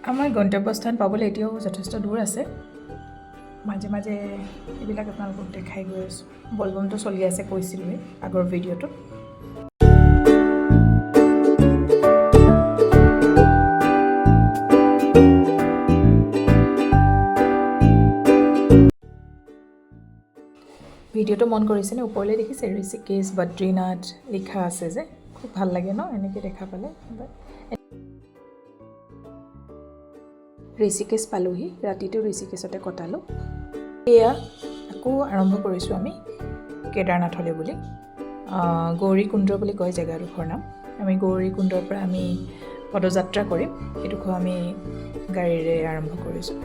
আমাৰ গন্তব্যস্থান পাবলৈ এতিয়াও যথেষ্ট দূৰ আছে। মাজে মাজে এইবিলাক আপোনালোকক দেখাই গৈ আছোঁ। বলবমটো চলি আছে কৈছিলোঁৱেই আগৰ ভিডিঅ'টোত। ভিডিঅ'টো মন কৰিছেনে? ওপৰলৈ দেখিছে ঋষিকেশ বদ্ৰীনাথ লিখা আছে যে, খুব ভাল লাগে ন এনেকৈ দেখা পালে। ঋষিকেশ পালোহি, ৰাতিটো ঋষিকেশতে কটালোঁ। এয়া আকৌ আৰম্ভ কৰিছোঁ আমি কেদাৰনাথলৈ বুলি। গৌৰীকুণ্ড বুলি কয় জেগাডোখৰ নাম। আমি গৌৰীকুণ্ডৰ পৰা আমি পদযাত্ৰা কৰিম, সেইডোখৰ আমি গাড়ীৰে আৰম্ভ কৰিছোঁ।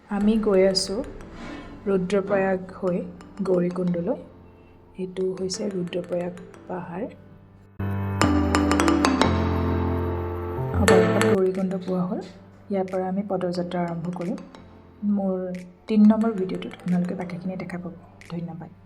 আমি গৈ আছোঁ ৰুদ্ৰপ্ৰয়াগ হৈ গৌৰীকুণ্ডলৈ। এইটো হৈছে ৰুদ্ৰপ্ৰয়াগ পাহাৰ। অৱশেষত গৌৰীকুণ্ড পোৱা হ'ল। ইয়াৰ পৰা আমি পদযাত্ৰা আৰম্ভ কৰিম। মোৰ 3 নম্বৰ ভিডিঅ'টোত আপোনালোকে বাকীখিনি দেখা পাব। ধন্যবাদ।